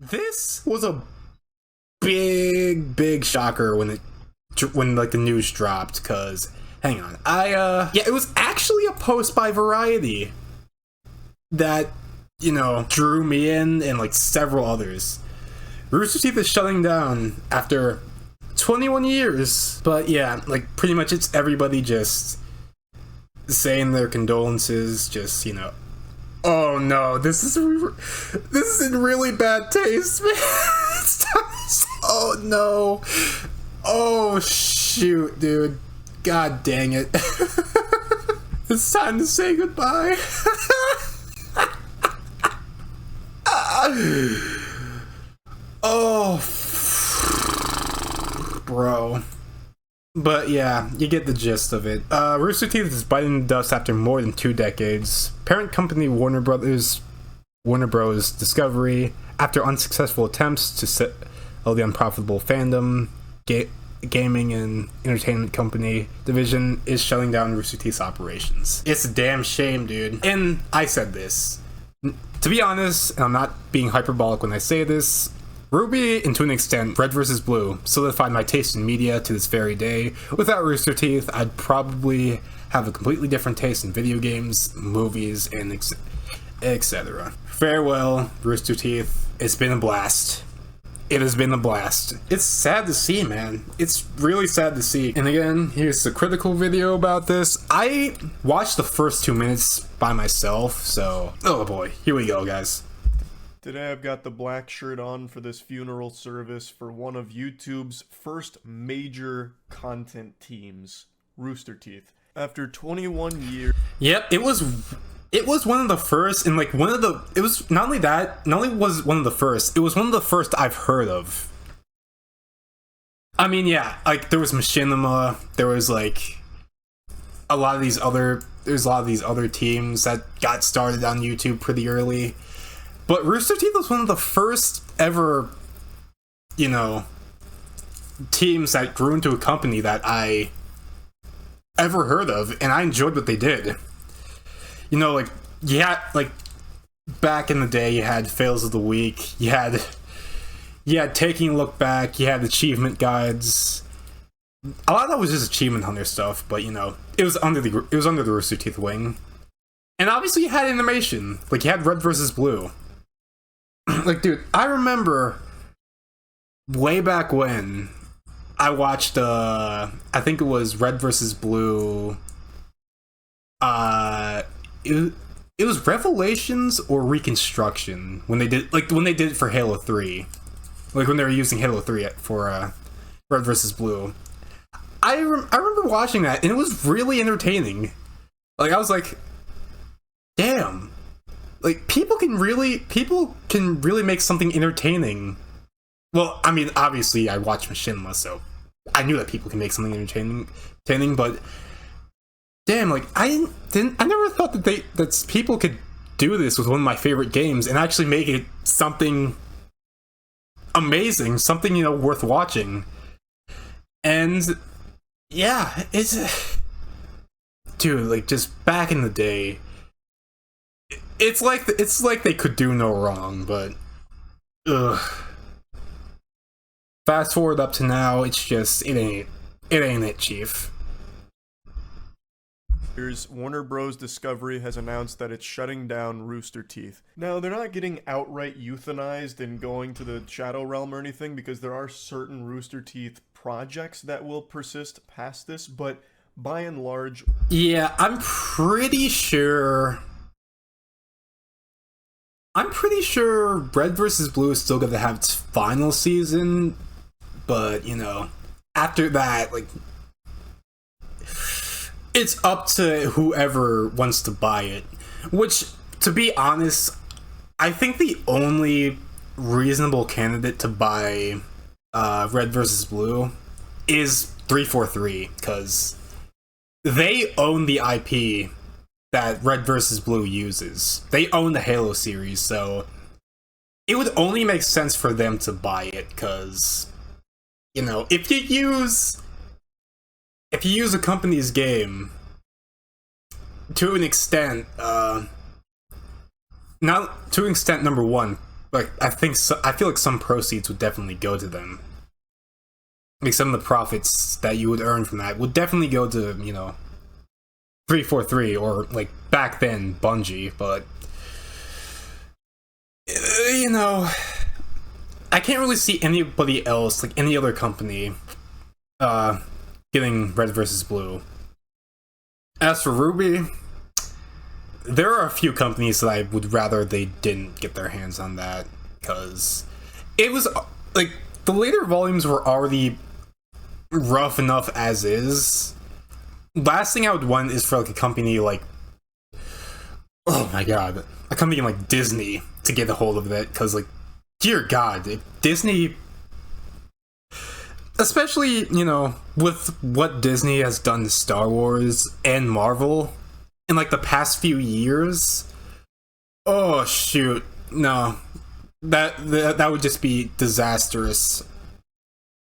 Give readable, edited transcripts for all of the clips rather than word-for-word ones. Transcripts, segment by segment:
This was a big shocker when like the news dropped, cause hang on. Yeah, it was actually a post by Variety that, you know, drew me in and like several others. Rooster Teeth is shutting down after 21 years. But yeah, like pretty much it's everybody just saying their condolences, just, you know, oh no, this is in really bad taste, man. Oh no. Oh shoot, dude. God dang it. It's time to say goodbye. Oh, bro. But yeah, you get the gist of it. Rooster Teeth is biting the dust after more than 2 decades. Parent company Warner Bros. Discovery, after unsuccessful attempts to settle the unprofitable fandom, gaming and entertainment company division, is shutting down Rooster Teeth's operations. It's a damn shame, dude. And I said this. To be honest, and I'm not being hyperbolic when I say this, RWBY, and to an extent, Red vs. Blue, solidified my taste in media to this very day. Without Rooster Teeth, I'd probably have a completely different taste in video games, movies, and etc. Farewell, Rooster Teeth. It's been a blast. It has been a blast. It's sad to see, man. It's really sad to see. And again, here's the critical video about this. I watched the first 2 minutes by myself, so oh boy, here we go, guys. Today I've got the black shirt on for this funeral service for one of YouTube's first major content teams, Rooster Teeth. After 21 years... Yep, it was one of the first, and like it was not only was one of the first, it was one of the first I've heard of. I mean, yeah, like there was Machinima, there was like a lot of these other teams that got started on YouTube pretty early. But Rooster Teeth was one of the first ever, you know, teams that grew into a company that I ever heard of, and I enjoyed what they did. You know, like, yeah, like, back in the day, you had Fails of the Week, you had Taking a Look Back, you had achievement guides. A lot of that was just achievement hunter stuff, but, you know, it was under the Rooster Teeth wing. And obviously you had animation, like, you had Red vs. Blue. Like, dude, I remember way back when I watched, I think it was Red vs. Blue, it was Revelations or Reconstruction when they did it for Halo 3. Like, when they were using Halo 3 for, Red vs. Blue. I remember watching that, and it was really entertaining. Like, I was like, damn. Like, people can really make something entertaining. Well, I mean, obviously, I watch Machinima, so I knew that people can make something entertaining, but damn, like, I never thought that people could do this with one of my favorite games and actually make it something amazing, something, you know, worth watching. And yeah, dude, like, just back in the day, it's like they could do no wrong, but ugh. Fast forward up to now, it's just it ain't it, Chief. Warner Bros. Discovery has announced that it's shutting down Rooster Teeth. Now, they're not getting outright euthanized and going to the Shadow Realm or anything, because there are certain Rooster Teeth projects that will persist past this, but by and large... Yeah, I'm pretty sure Red vs. Blue is still gonna have its final season, but, you know, after that, like, it's up to whoever wants to buy it. Which, to be honest, I think the only reasonable candidate to buy Red vs. Blue is 343, because they own the IP that Red vs. Blue uses. They own the Halo series, so it would only make sense for them to buy it, because, you know, if you use a company's game to an extent, number one, like I feel like some proceeds would definitely go to them. Like some of the profits that you would earn from that would definitely go to, 343 or like back then Bungie, but I can't really see anybody else, like any other company, getting Red versus Blue. As for Ruby, there are a few companies that I would rather they didn't get their hands on that, because it was like the later volumes were already rough enough as is. Last thing I would want is for like a company like, oh my god, a company like Disney to get a hold of it, because like, dear god, Disney, especially, with what Disney has done to Star Wars and Marvel in like the past few years, oh shoot, no, that would just be disastrous,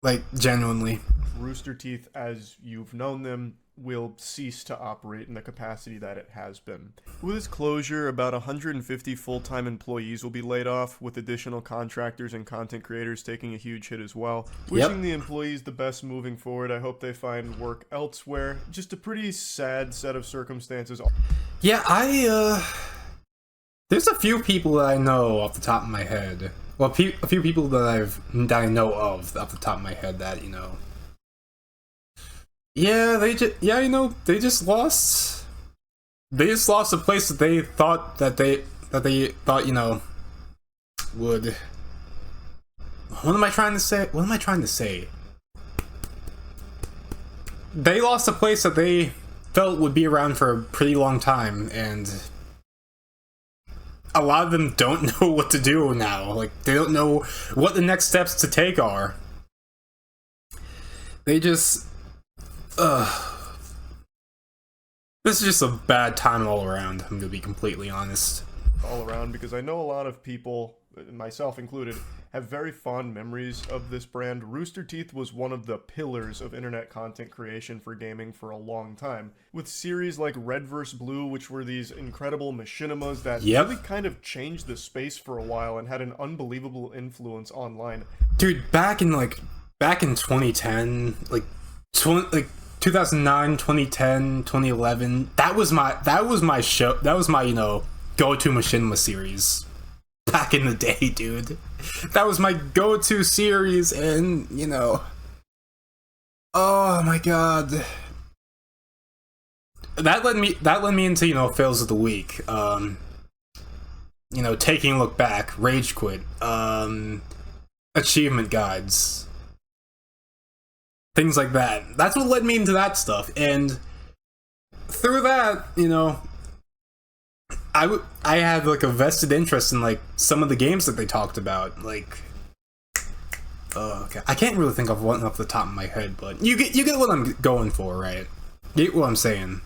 like genuinely. Rooster Teeth, as you've known them, will cease to operate in the capacity that it has been. With its closure, about 150 full-time employees will be laid off, with additional contractors and content creators taking a huge hit as well. Wishing the employees the best moving forward. I hope they find work elsewhere. Just a pretty sad set of circumstances. Yeah, there's a few people that I know off the top of my head. Well, a few people that I know of off the top of my head that, yeah, they just lost. They just lost a place that they thought would. What am I trying to say? They lost a place that they felt would be around for a pretty long time, and a lot of them don't know what to do now. Like, they don't know what the next steps to take are. They just... This is just a bad time all around, I'm gonna be completely honest. All around, because I know a lot of people, myself included, have very fond memories of this brand. Rooster Teeth was one of the pillars of internet content creation for gaming for a long time, with series like Red vs. Blue, which were these incredible machinimas that really kind of changed the space for a while and had an unbelievable influence online. Dude, back in 2010, 2009, 2010, 2011, that was my show, that was my, go-to machinima series. Back in the day, dude. That was my go-to series, and, oh my god. That led me into, fails of the week. Taking a look back, rage quit, achievement guides. Things like that. That's what led me into that stuff, and through that, I had like a vested interest in like some of the games that they talked about. Like, okay, I can't really think of one off the top of my head, but you get what I'm going for, right? You get what I'm saying.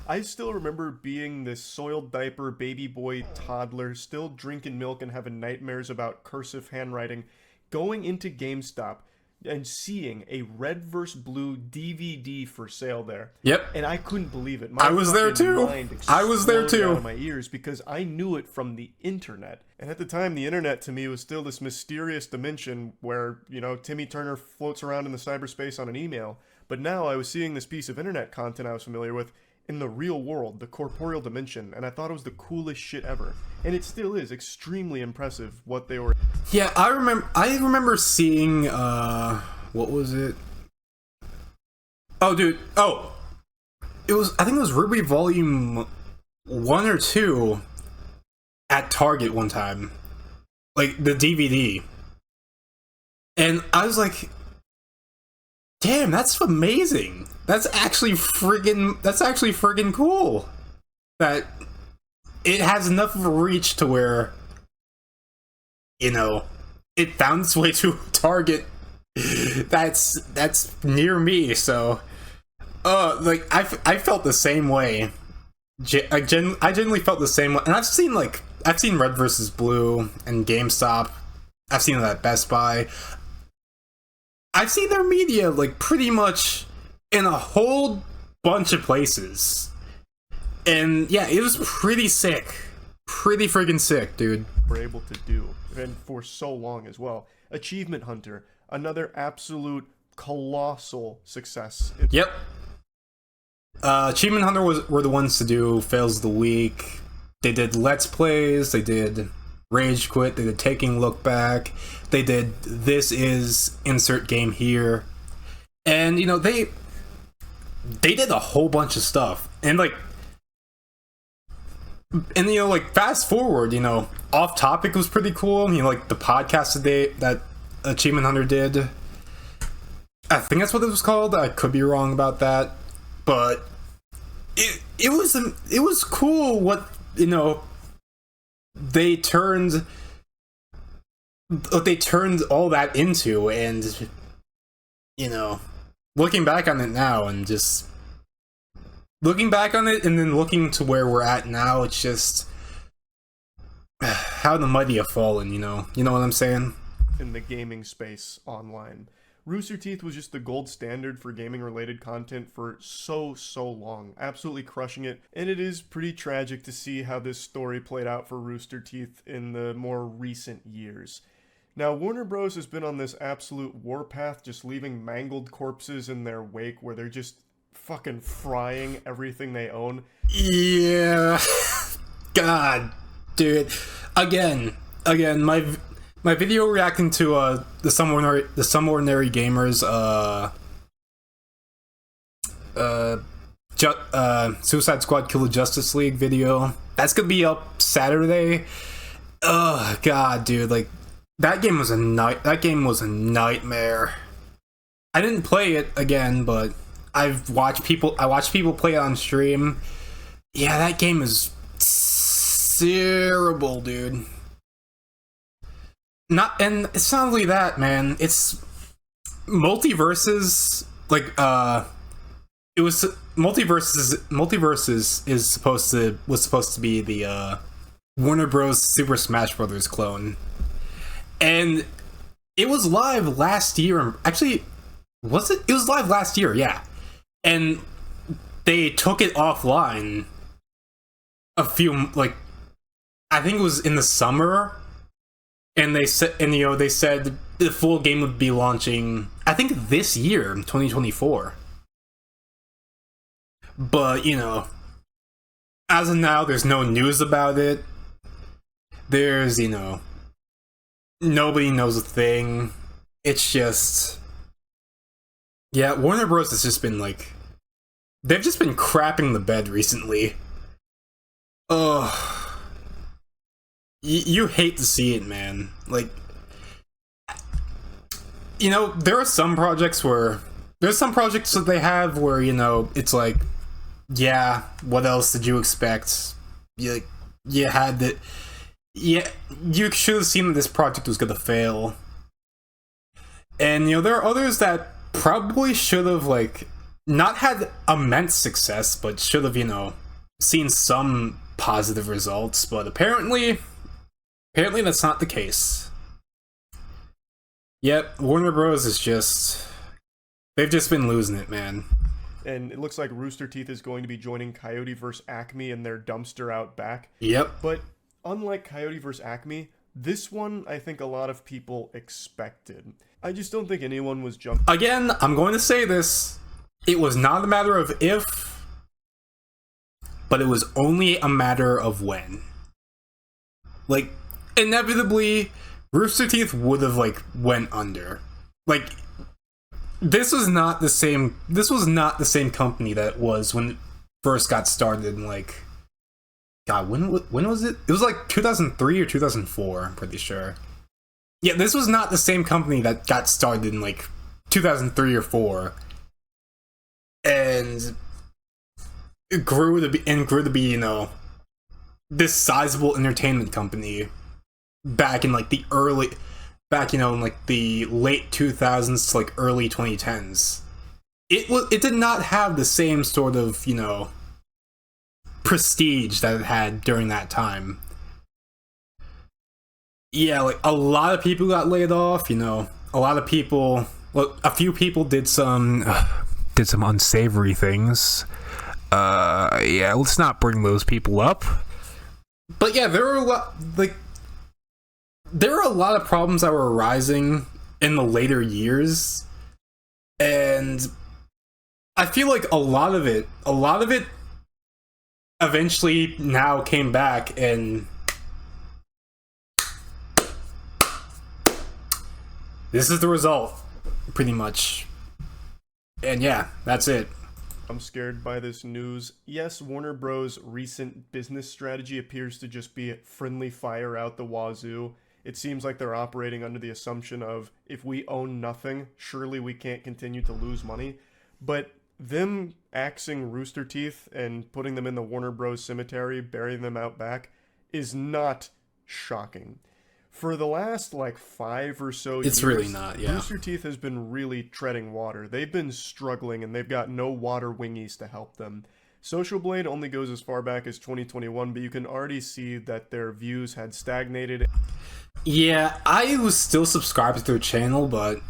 I still remember being this soiled diaper baby boy toddler, still drinking milk and having nightmares about cursive handwriting, going into GameStop and seeing a Red vs. Blue DVD for sale there. Yep. And I couldn't believe it. I was there too. I was there too. Out of my ears, because I knew it from the internet. And at the time, the internet to me was still this mysterious dimension where, Timmy Turner floats around in the cyberspace on an email. But now I was seeing this piece of internet content I was familiar with in the real world, the corporeal dimension, and I thought it was the coolest shit ever. And it still is extremely impressive what they were. Yeah, I remember seeing what was it? Oh, dude. Oh. I think it was Ruby Volume 1 or 2 at Target one time. Like the DVD. And I was like, damn, that's amazing. That's actually friggin' cool. That it has enough of a reach to where, it found its way to a Target that's near me. So, I felt the same way. I genuinely felt the same way. And I've seen Red vs. Blue and GameStop. I've seen it at Best Buy. I've seen their media, pretty much in a whole bunch of places. And, yeah, it was pretty sick. pretty freaking sick, dude. Were able to do, and for so long as well. Achievement Hunter, another absolute colossal success. Yep. Achievement Hunter were the ones to do Fails of the Week. They did Let's Plays, they did Rage Quit, they did Taking Look Back, they did This Is Insert Game Here. And, you know, they did a whole bunch of stuff. And, like, you know, like, fast forward, you know, Off Topic was pretty cool. You know, like, the podcast that Achievement Hunter did. I think that's what it was called. I could be wrong about that. But it was cool what, you know, they turned all that into. And, you know, looking back on it now and just looking back on it and then looking to where we're at now, it's just how the mighty have fallen, you know what I'm saying? In the gaming space online, Rooster Teeth was just the gold standard for gaming related content for so long, absolutely crushing it. And it is pretty tragic to see how this story played out for Rooster Teeth in the more recent years. Now, Warner Bros. Has been on this absolute warpath, just leaving mangled corpses in their wake where they're just fucking frying everything they own. Yeah. God, dude. Again, my video reacting to the Some Ordinary Gamers Suicide Squad Kill the Justice League video. That's gonna be up Saturday. Oh god, dude, like that game was a nightmare. I didn't play it again, but I watched people play it on stream. Yeah, that game is terrible, dude. And it's not only that, man. It's Multiverses, like Multiverses was supposed to be the Warner Bros. Super Smash Bros. Clone, and it was live last year. Actually, was it? It was live last year, yeah. And they took it offline a few, like, I think it was in the summer. And they said, they said the full game would be launching, I think, this year, 2024. But, you know, as of now, there's no news about it. There's, you know, nobody knows a thing. It's just, yeah, Warner Bros. Has just been, like, they've just been crapping the bed recently. Ugh. You hate to see it, man. Like, you know, there's some projects that they have where, you know, it's like, yeah, what else did you expect? You had that. Yeah, you should have seen that this project was gonna fail. And, you know, there are others that probably should have, like, not had immense success, but should have, you know, seen some positive results, but apparently that's not the case. Yep, Warner Bros. They've just been losing it, man. And it looks like Rooster Teeth is going to be joining Coyote vs. Acme in their dumpster out back. Yep. But unlike Coyote vs. Acme, this one I think a lot of people expected. I just don't think anyone was jumping. Again, I'm going to say this. It was not a matter of if, but it was only a matter of when. Like, inevitably, Rooster Teeth would have, like, went under. Like, this was not the same company that it was when it first got started in, like, god, when was it? It was like 2003 or 2004, I'm pretty sure. Yeah, this was not the same company that got started in, like, 2003 or 4. And it grew to be, you know, this sizable entertainment company back in, like, in, like, the late 2000s to, like, early 2010s. It did not have the same sort of, you know, prestige that it had during that time. Yeah, like, a lot of people got laid off, you know. A few people did some unsavory things. Yeah, let's not bring those people up. But yeah, there were a lot of problems that were arising in the later years, and I feel like a lot of it eventually now came back, and this is the result, pretty much. And yeah, that's it. I'm scared by this news. Yes, Warner Bros.' recent business strategy appears to just be friendly fire out the wazoo. It seems like they're operating under the assumption of, if we own nothing, surely we can't continue to lose money. But them axing Rooster Teeth and putting them in the Warner Bros. Cemetery, burying them out back, is not shocking. For the last, 5 or so years, it's really not, yeah. Rooster Teeth has been really treading water. They've been struggling, and they've got no water wingies to help them. Social Blade only goes as far back as 2021, but you can already see that their views had stagnated. Yeah, I was still subscribed to their channel, but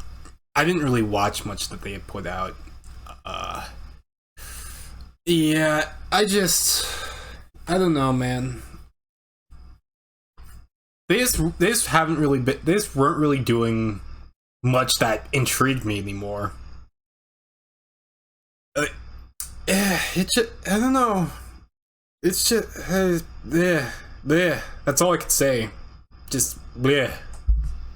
I didn't really watch much that they had put out. Yeah, I don't know, man. They just weren't really doing much that intrigued me anymore. I don't know. It's just, that's all I could say. Just, bleh.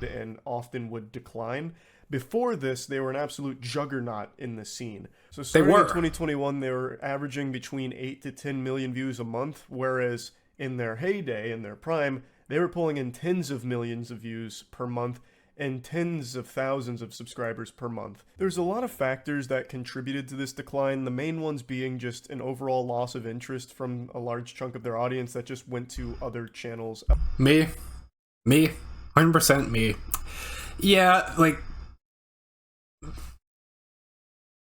And often would decline. Before this, they were an absolute juggernaut in the scene. So starting in 2021, they were averaging between 8 to 10 million views a month, whereas in their heyday, in their prime, they were pulling in tens of millions of views per month and tens of thousands of subscribers per month. There's a lot of factors that contributed to this decline, the main ones being just an overall loss of interest from a large chunk of their audience that just went to other channels. Me, 100% me. Yeah,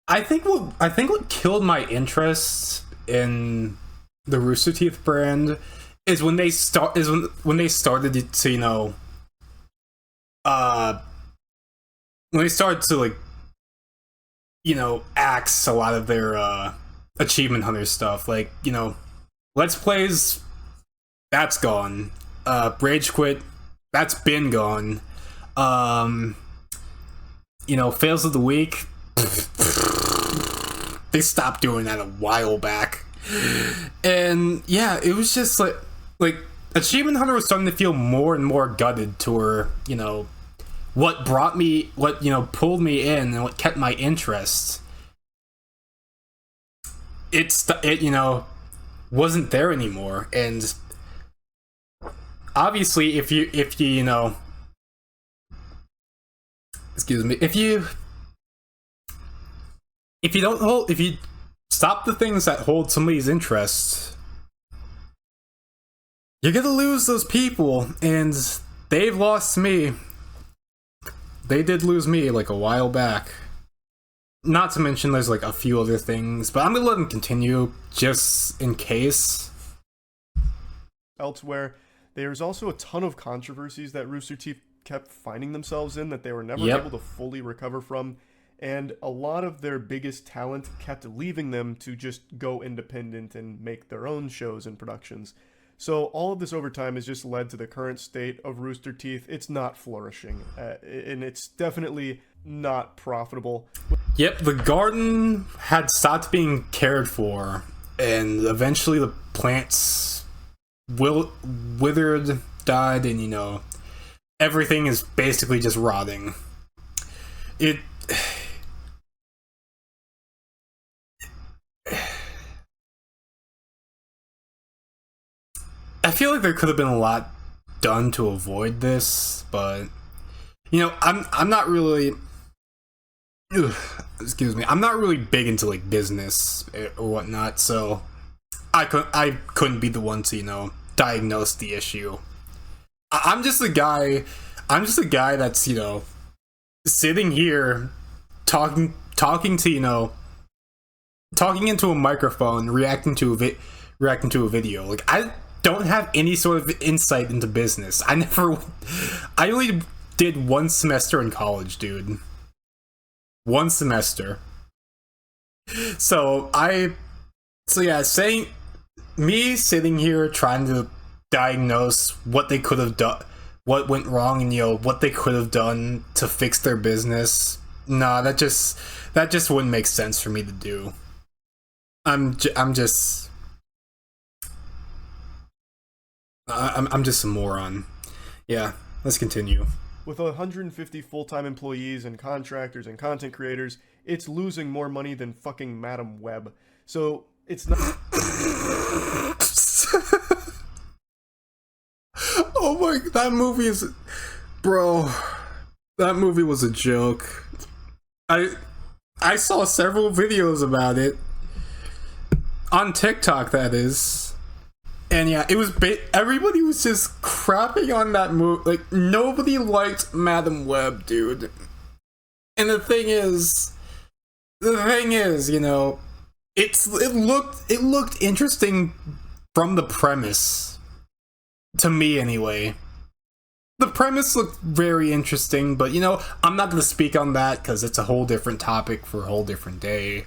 I think what killed my interest in the Rooster Teeth brand is when they started to, when they started to axe a lot of their achievement hunter stuff, Let's Plays, that's gone. Rage Quit, that's been gone. Fails of the Week, they stopped doing that a while back. And yeah, it was just like Achievement Hunter was starting to feel more and more gutted to where, what pulled me in and what kept my interest, it wasn't there anymore. And obviously if you if you stop the things that hold somebody's interest, you're gonna lose those people, and they've lost me. They did lose me a while back. Not to mention there's a few other things, but I'm gonna let them continue just in case. Elsewhere, there's also a ton of controversies that Rooster Teeth kept finding themselves in that they were never able to fully recover from, and a lot of their biggest talent kept leaving them to just go independent and make their own shows and productions. So all of this over time has just led to the current state of Rooster Teeth. It's not flourishing, and it's definitely not profitable. Yep, the garden had stopped being cared for, and eventually the plants withered, died, and everything is basically just rotting. I feel like there could have been a lot done to avoid this, but I'm not really I'm not really big into like business or whatnot, so I couldn't be the one to diagnose the issue. I'm just a guy that's sitting here talking to talking into a microphone, reacting to a video. Like, I don't have any sort of insight into business. I only did one semester in college, dude. One semester. So yeah, saying me sitting here trying to diagnose what they could have done, what went wrong, and what they could have done to fix their business. Nah, that just wouldn't make sense for me to do. I'm just a moron. Yeah, let's continue. With 150 full-time employees and contractors and content creators, it's losing more money than fucking Madam Web. So it's not. Oh my, that movie is, bro. That movie was a joke. I saw several videos about it on TikTok, that is. And yeah, it was everybody was just crapping on that movie. Like, nobody liked Madam Web, dude. And the thing is, it looked interesting from the premise. To me, anyway. The premise looked very interesting, but I'm not going to speak on that because it's a whole different topic for a whole different day.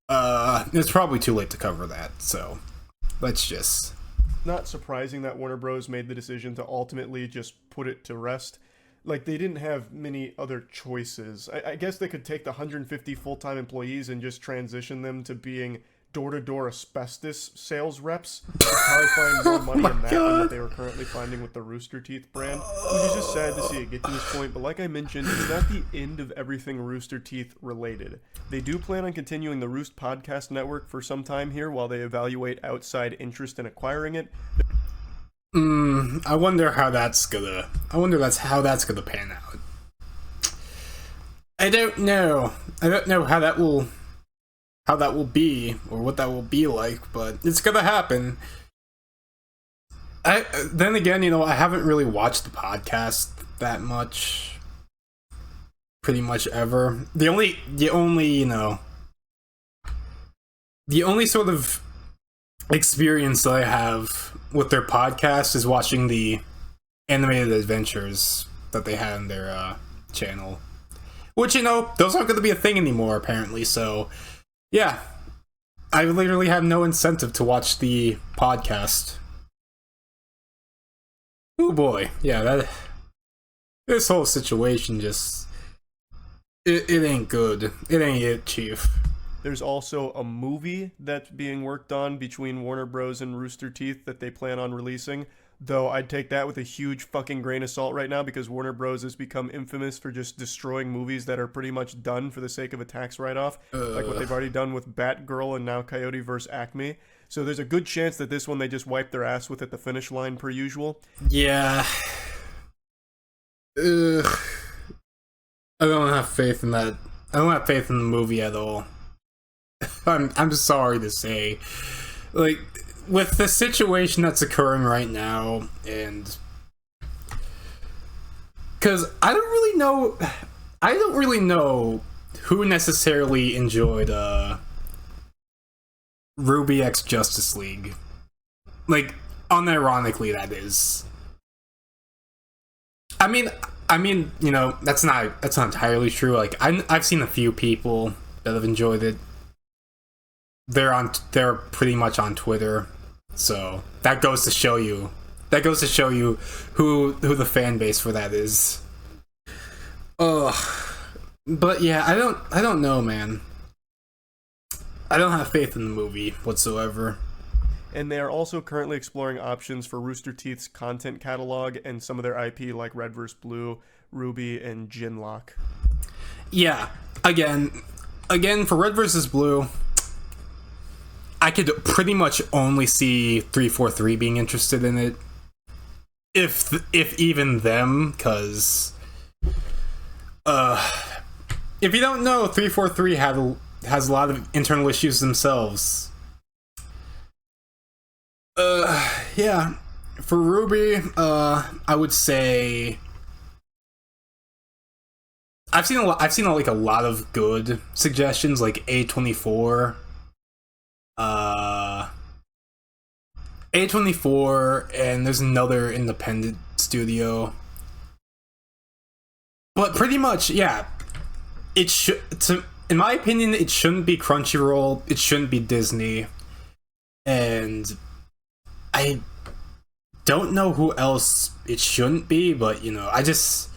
It's probably too late to cover that, so let's just... Not surprising that Warner Bros. Made the decision to ultimately just put it to rest. Like, they didn't have many other choices. I guess they could take the 150 full-time employees and just transition them to being door-to-door asbestos sales reps. They'd probably find more money in that than what they were currently finding with the Rooster Teeth brand. Which is just sad to see it get to this point, but like I mentioned, it's not the end of everything Rooster Teeth related. They do plan on continuing the Roost podcast network for some time here while they evaluate outside interest in acquiring it. I wonder how that's gonna pan out. I don't know how that will be, or what that will be like, but it's gonna happen. Then again, I haven't really watched the podcast that much, pretty much ever. The only sort of experience that I have with their podcast is watching the animated adventures that they had on their channel, which those aren't going to be a thing anymore apparently. So yeah, I literally have no incentive to watch the podcast. Oh boy, yeah, this whole situation just it ain't good. It ain't it, Chief. There's also a movie that's being worked on between Warner Bros. And Rooster Teeth that they plan on releasing, though I'd take that with a huge fucking grain of salt right now because Warner Bros. Has become infamous for just destroying movies that are pretty much done for the sake of a tax write-off, like what they've already done with Batgirl and now Coyote vs. Acme. So there's a good chance that this one they just wipe their ass with at the finish line per usual. Yeah. I don't have faith in that. I don't have faith in the movie at all. I'm sorry to say, like, with the situation that's occurring right now, and because I don't really know who necessarily enjoyed Ruby X Justice League, like, unironically, that is. I mean, that's not entirely true. Like, I've seen a few people that have enjoyed it. They're pretty much on Twitter, so that goes to show you who the fan base for that is. But yeah, I don't know, man. I don't have faith in the movie whatsoever. And they are also currently exploring options for Rooster Teeth's content catalog and some of their IP like Red vs. Blue, Ruby, and Ginlock. Yeah, again for Red vs. Blue, I could pretty much only see 343 being interested in it, if even them, because if you don't know, 343 has a lot of internal issues themselves. Yeah, for Ruby, I would say I've seen like a lot of good suggestions, like A24. A24, and there's another independent studio. But pretty much, yeah, it should, in my opinion, it shouldn't be Crunchyroll, it shouldn't be Disney, and don't know who else it shouldn't be, but you know, I just,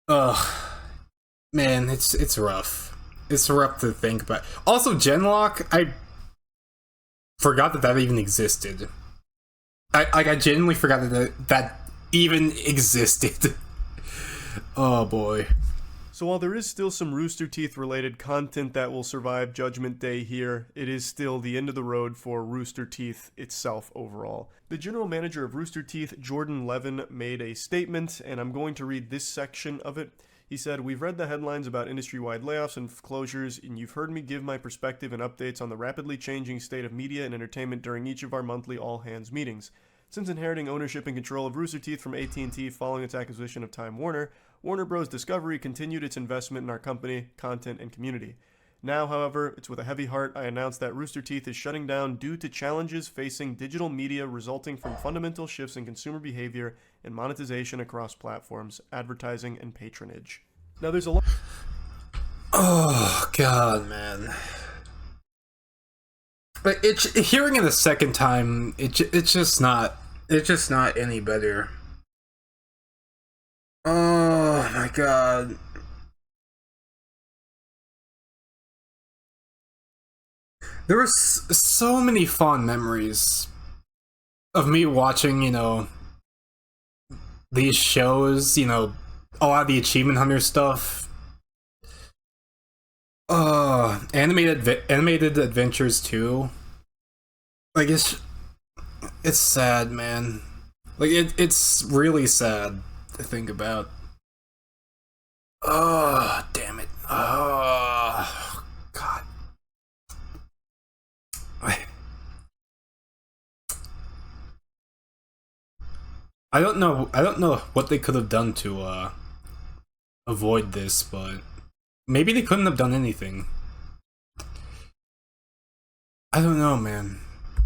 man, it's rough. It's rough to think about. Also, Genlock, I forgot that even existed. I genuinely forgot that even existed. Oh boy. So while there is still some Rooster Teeth related content that will survive Judgment Day here, it is still the end of the road for Rooster Teeth itself overall. The general manager of Rooster Teeth, Jordan Levin, made a statement, and I'm going to read this section of it. He said, "We've read the headlines about industry-wide layoffs and closures, and you've heard me give my perspective and updates on the rapidly changing state of media and entertainment during each of our monthly all-hands meetings. Since inheriting ownership and control of Rooster Teeth from AT&T following its acquisition of Time Warner, Warner Bros. Discovery continued its investment in our company, content, and community. Now, however, it's with a heavy heart I announce that Rooster Teeth is shutting down due to challenges facing digital media resulting from fundamental shifts in consumer behavior and monetization across platforms, advertising, and patronage." Now, there's a lot... Oh, God, man. But hearing it a second time, it's just not any better. Oh my God. There were so many fond memories of me watching, you know, these shows, you know, a lot of the Achievement Hunter stuff. Animated Adventures too. Like, it's sad, man. Like, it's really sad to think about. Oh, damn it. Oh, God. I don't know what they could have done to avoid this, but maybe they couldn't have done anything. I don't know, man.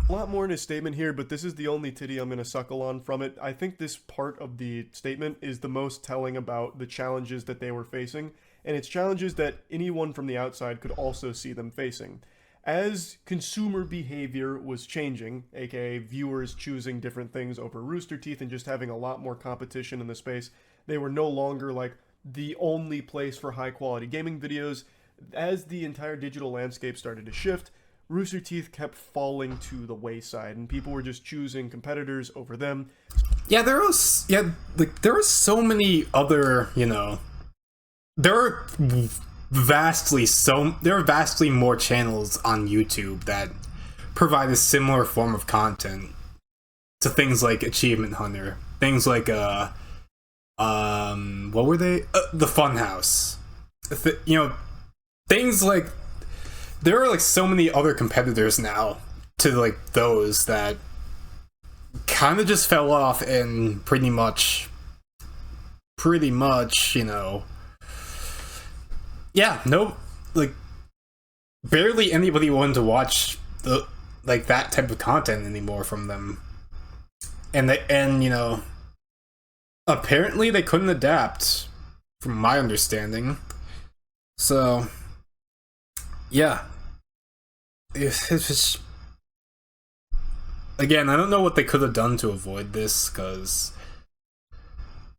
A lot more in his statement here, but this is the only titty I'm going to suckle on from it. I think this part of the statement is the most telling about the challenges that they were facing, and it's challenges that anyone from the outside could also see them facing. As consumer behavior was changing, aka viewers choosing different things over Rooster Teeth and just having a lot more competition in the space, they were no longer like the only place for high quality gaming videos. As the entire digital landscape started to shift, Rooster Teeth kept falling to the wayside, and people were just choosing competitors over them. Yeah, there were so many other, you know, there are vastly more channels on YouTube that provide a similar form of content to things like Achievement Hunter, things like what were they? The Funhouse, you know, things like. There are like so many other competitors now to like those that kind of just fell off and pretty much, you know, yeah, no, like barely anybody wanted to watch that type of content anymore from them, and you know, apparently they couldn't adapt, from my understanding, so. Yeah. It's just... Again, I don't know what they could have done to avoid this, because...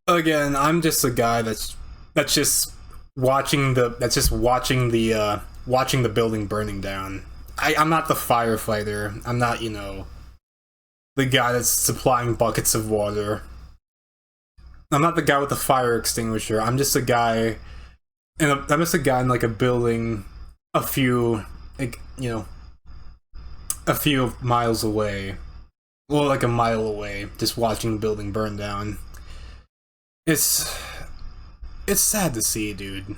Again, I'm just a guy that's just watching the building burning down. I'm not the firefighter. I'm not, you know, the guy that's supplying buckets of water. I'm not the guy with the fire extinguisher. I'm just a guy in like a building a few, like, you know, a few miles away, well, like a mile away, just watching the building burn down. It's sad to see, dude.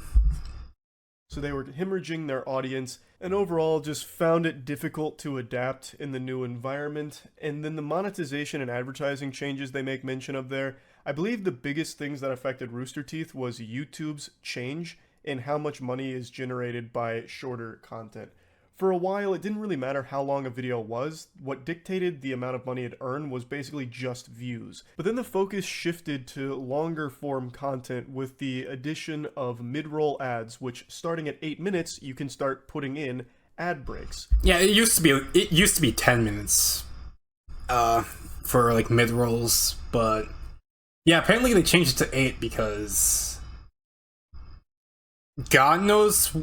So they were hemorrhaging their audience, and overall just found it difficult to adapt in the new environment. And then the monetization and advertising changes they make mention of there, I believe the biggest things that affected Rooster Teeth was YouTube's change in how much money is generated by shorter content. For a while, it didn't really matter how long a video was. What dictated the amount of money it earned was basically just views. But then the focus shifted to longer form content with the addition of mid-roll ads, which starting at 8 minutes, you can start putting in ad breaks. Yeah, it used to be 10 minutes. for like mid rolls, but yeah, apparently they changed it to 8 because God knows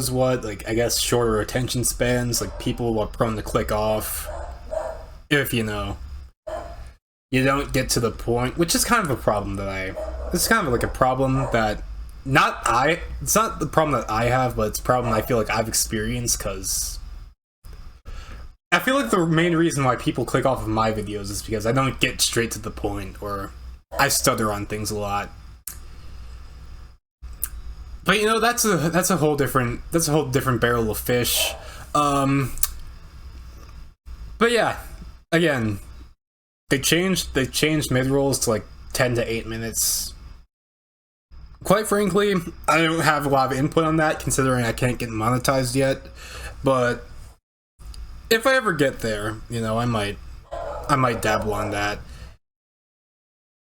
what, like, I guess shorter attention spans, like people are prone to click off if you don't get to the point, which is kind of a problem it's kind of like a problem that it's not the problem that I have, but it's a problem I feel like I've experienced, because I feel like the main reason why people click off of my videos is because I don't get straight to the point, or I stutter on things a lot. But you know, that's a whole different barrel of fish. But yeah, again, they changed mid rolls to like 10 to 8 minutes. Quite frankly, I don't have a lot of input on that, considering I can't get monetized yet. But if I ever get there, you know, I might dabble on that.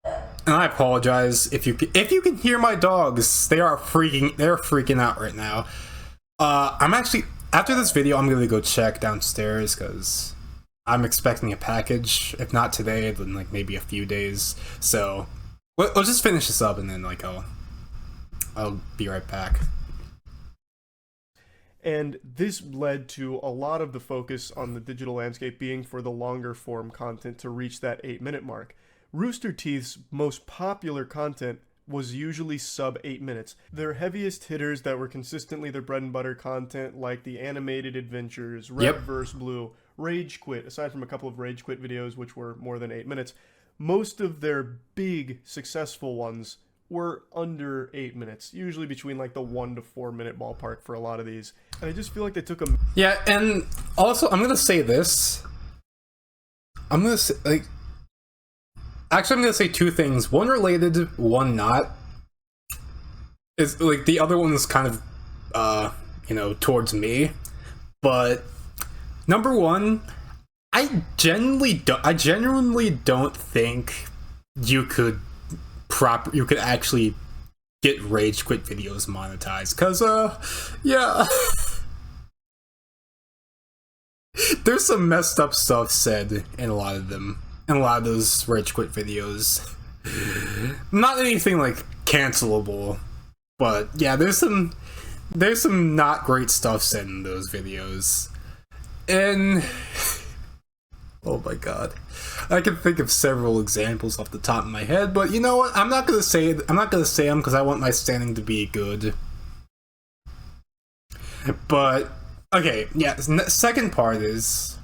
And I apologize if you can hear my dogs. They're freaking out right now. I'm actually, after this video, I'm gonna go check downstairs because I'm expecting a package. If not today, then like maybe a few days. So let's just finish this up, and then like I'll be right back. And this led to a lot of the focus on the digital landscape being for the longer form content to reach that 8-minute mark. Rooster Teeth's most popular content was usually sub 8 minutes. Their heaviest hitters that were consistently their bread and butter content, like the animated adventures, Red vs. Blue, Rage Quit, aside from a couple of Rage Quit videos which were more than 8 minutes, most of their big successful ones were under 8 minutes, usually between like the 1 to 4 minute ballpark for a lot of these. And I just feel like they took a... Yeah, and also I'm gonna say this. I'm gonna say, like... Actually, I'm gonna say two things. One related, one not. Is like the other one is kind of, you know, towards me. But number one, I genuinely don't think you could actually get Rage Quit videos monetized. Cause yeah. There's some messed up stuff said in a lot of them. In a lot of those Rage Quit videos. Not anything like cancelable, but yeah, there's some not great stuff said in those videos. And oh my god, I can think of several examples off the top of my head, but you know what? I'm not gonna say them because I want my standing to be good. But okay, yeah. Second part is,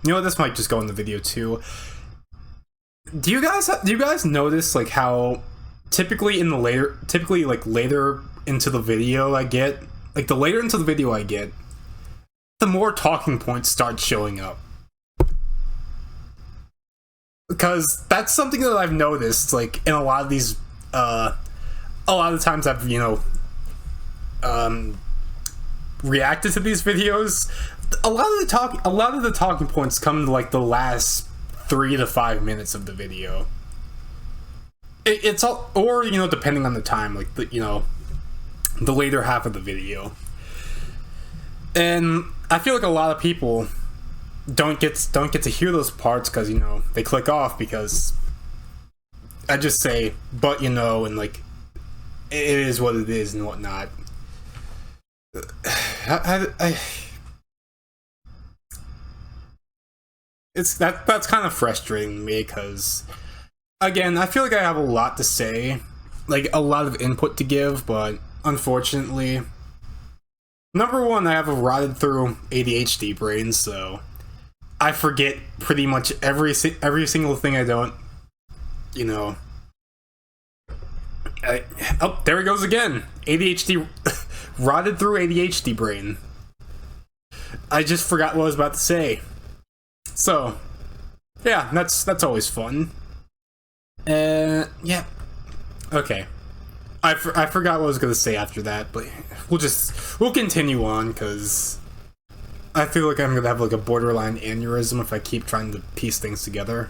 you know, this might just go in the video too. Do you guys notice like how typically later into the video I get, like the later into the video I get, the more talking points start showing up? Because that's something that I've noticed, like in a lot of these, a lot of times I've, you know, reacted to these videos. A lot of the talking points come to like the last 3 to 5 minutes of the video. It's all, or you know, depending on the time, like the later half of the video. And I feel like a lot of people don't get to hear those parts because, you know, they click off because I just say, but you know, and like it is what it is and whatnot. That's kind of frustrating to me because, again, I feel like I have a lot to say, like a lot of input to give, but unfortunately, number one, I have a rotted through ADHD brain, so I forget pretty much every single thing I don't, you know. Oh, there it goes again. ADHD, rotted through ADHD brain. I just forgot what I was about to say. So, yeah, that's always fun. Yeah. Okay. I forgot what I was gonna say after that, but we'll continue on, because I feel like I'm gonna have like a borderline aneurysm if I keep trying to piece things together.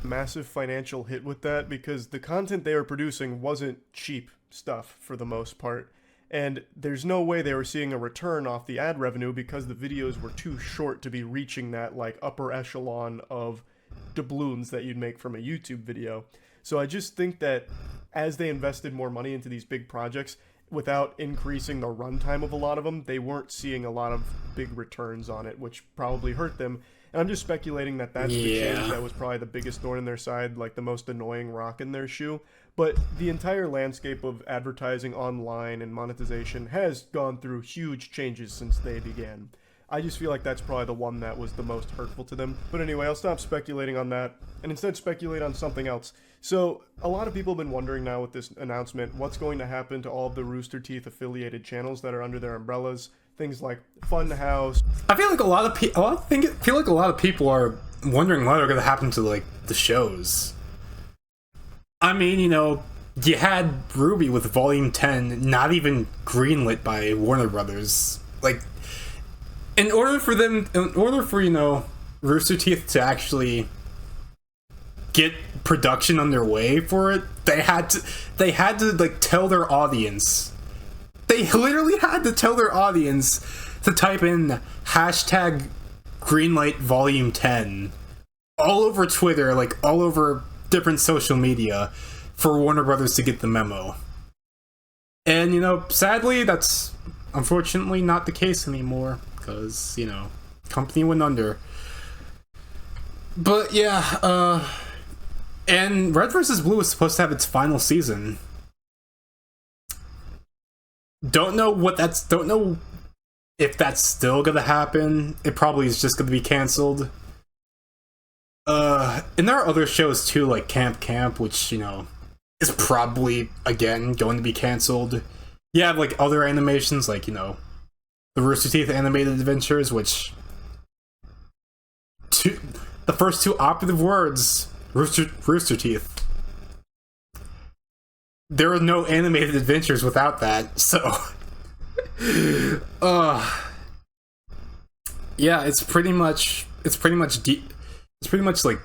Massive financial hit with that, because the content they were producing wasn't cheap stuff for the most part. And there's no way they were seeing a return off the ad revenue because the videos were too short to be reaching that like upper echelon of doubloons that you'd make from a YouTube video. So I just think that as they invested more money into these big projects, without increasing the runtime of a lot of them, they weren't seeing a lot of big returns on it, which probably hurt them. And I'm just speculating that that's the change that was probably the biggest thorn in their side, like the most annoying rock in their shoe. But the entire landscape of advertising online and monetization has gone through huge changes since they began. I just feel like that's probably the one that was the most hurtful to them. But anyway, I'll stop speculating on that and instead speculate on something else. So, a lot of people have been wondering now with this announcement, what's going to happen to all of the Rooster Teeth affiliated channels that are under their umbrellas? Things like Funhouse. I feel like a lot of people are wondering what are going to happen to like the shows. I mean, you know, you had Ruby with Volume 10 not even greenlit by Warner Brothers. Like, in order for you know, Rooster Teeth to actually get production underway for it, they had to like tell their audience. They literally had to tell their audience to type in hashtag Greenlight Volume 10 all over Twitter, like all over different social media for Warner Brothers to get the memo. And, you know, sadly, that's unfortunately not the case anymore because, you know, company went under. But yeah, and Red vs. Blue is supposed to have its final season. Don't know if that's still gonna happen. It probably is just gonna be canceled. And there are other shows too, like Camp, which, you know, is probably again going to be canceled. You have like other animations, like, you know, the Rooster Teeth animated adventures, which the first two operative words, Rooster Teeth. There are no animated adventures without that, so yeah, it's pretty much like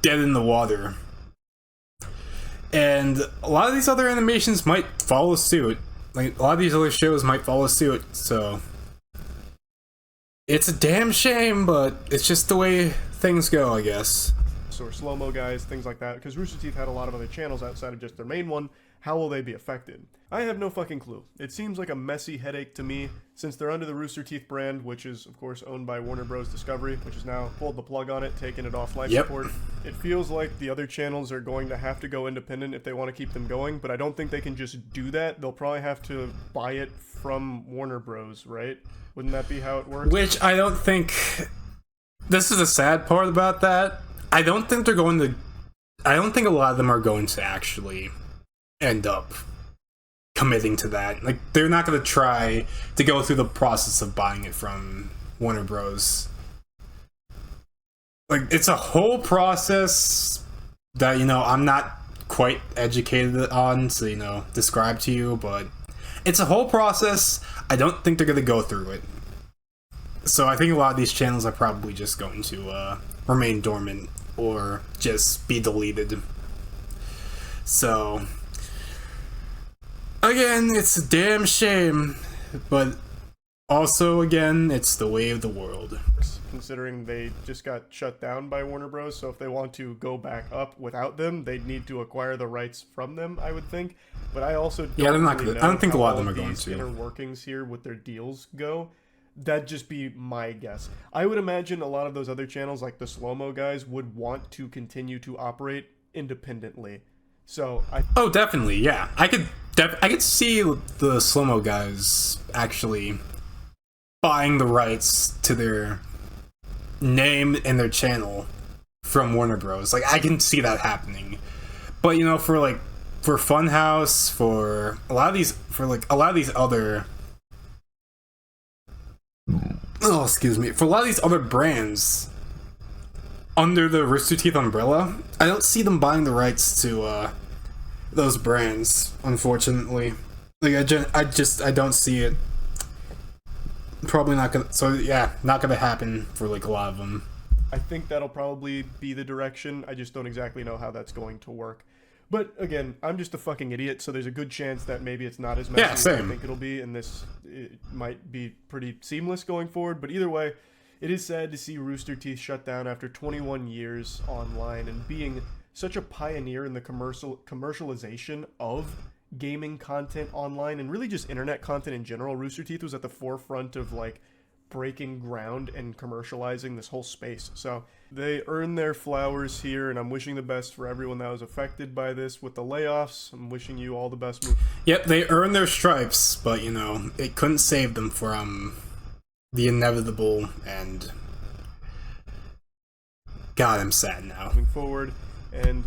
dead in the water. And a lot of these other animations might follow suit. Like, a lot of these other shows might follow suit, so it's a damn shame, but it's just the way things go, I guess. Or slow-mo guys, things like that, because Rooster Teeth had a lot of other channels outside of just their main one. How will they be affected? I have no fucking clue. It seems like a messy headache to me, since they're under the Rooster Teeth brand, which is, of course, owned by Warner Bros. Discovery, which has now pulled the plug on it, taken it off life support. It feels like the other channels are going to have to go independent if they want to keep them going, but I don't think they can just do that. They'll probably have to buy it from Warner Bros., right? Wouldn't that be how it works? Which I don't think... This is the sad part about that. I don't think a lot of them are going to actually end up committing to that. Like, they're not going to try to go through the process of buying it from Warner Bros. Like, it's a whole process that, you know, I'm not quite educated on to, you know, describe to you, but it's a whole process. I don't think they're going to go through it. So I think a lot of these channels are probably just going to remain dormant or just be deleted. So, again, it's a damn shame, but also, again, it's the way of the world. Considering they just got shut down by Warner Bros., so if they want to go back up without them, they'd need to acquire the rights from them, I would think. But I also don't I don't think a lot of them are going to. Inner workings here with their deals go. That'd just be my guess. I would imagine a lot of those other channels, like the slow-mo guys, would want to continue to operate independently. So oh, definitely, yeah. I could see the slow-mo guys actually buying the rights to their name and their channel from Warner Bros. Like, I can see that happening. But, you know, for Funhouse, for a lot of these other for a lot of these other brands under the Rooster Teeth umbrella, I don't see them buying the rights to those brands, unfortunately. Like, I don't see it. Probably not gonna. So yeah, not gonna happen for like a lot of them. I think that'll probably be the direction. I just don't exactly know how that's going to work. But again, I'm just a fucking idiot, so there's a good chance that maybe it's not as messy as I think it'll be, and it might be pretty seamless going forward. But either way, it is sad to see Rooster Teeth shut down after 21 years online and being such a pioneer in the commercialization of gaming content online and really just internet content in general. Rooster Teeth was at the forefront of like breaking ground and commercializing this whole space. So they earned their flowers here, and I'm wishing the best for everyone that was affected by this with the layoffs. I'm wishing you all the best. Yep, they earned their stripes, but you know, it couldn't save them from the inevitable, and God, I'm sad now. Moving forward, and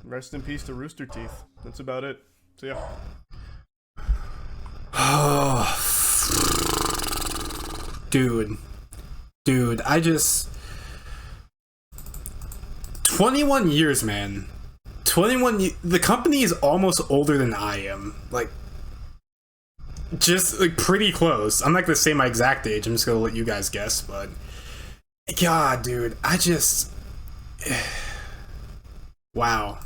rest in peace to Rooster Teeth. That's about it. See ya. Oh, dude, I just 21 years, man. 21. The company is almost older than I am. Like, just like pretty close. I'm not gonna say my exact age. I'm just gonna let you guys guess. But God, dude, I just wow.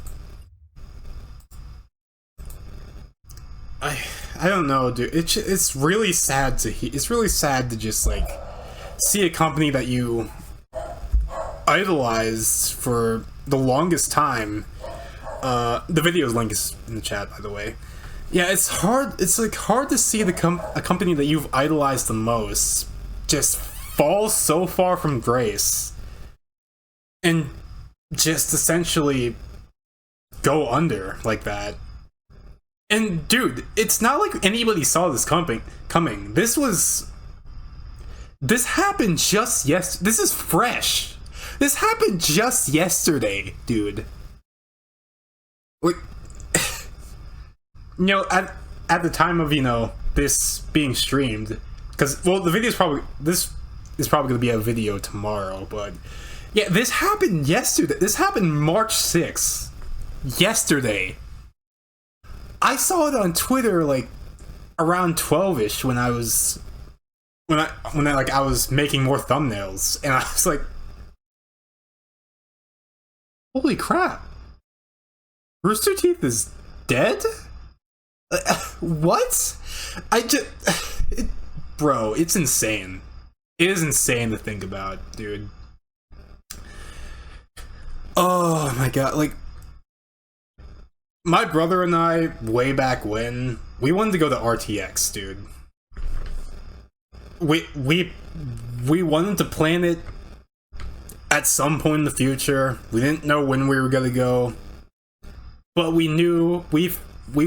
I don't know, dude. It's really sad to it's really sad to just like see a company that you idolized for the longest time. The video's link is in the chat, by the way. Yeah, it's hard. It's like hard to see a company that you've idolized the most just fall so far from grace and just essentially go under like that. And dude, it's not like anybody saw this coming. This happened just this is fresh. This happened just yesterday, dude. Like, you know, at the time of, you know, this being streamed, because, well, this is probably going to be a video tomorrow, but yeah, this happened yesterday. This happened March 6th. Yesterday. I saw it on Twitter like around 12ish when I was making more thumbnails, and I was like, holy crap. Rooster Teeth is dead? What? Bro, it's insane. It is insane to think about, dude. Oh my god, like, my brother and I, way back when, we wanted to go to RTX, dude. We wanted to plan it at some point in the future. We didn't know when we were gonna go, but we knew we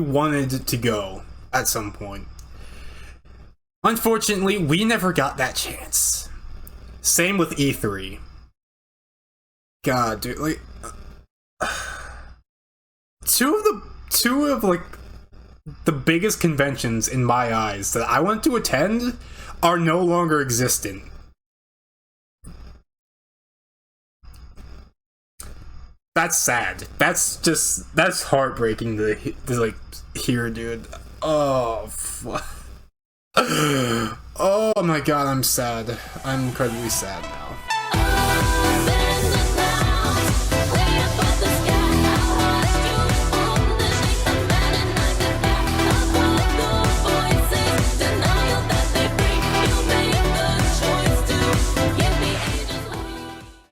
wanted to go at some point. Unfortunately, we never got that chance. Same with E3. God, dude, like, two of like the biggest conventions in my eyes that I want to attend are no longer existent. That's sad. That's heartbreaking to like hear, dude. Oh, oh my god, I'm sad. I'm incredibly sad now.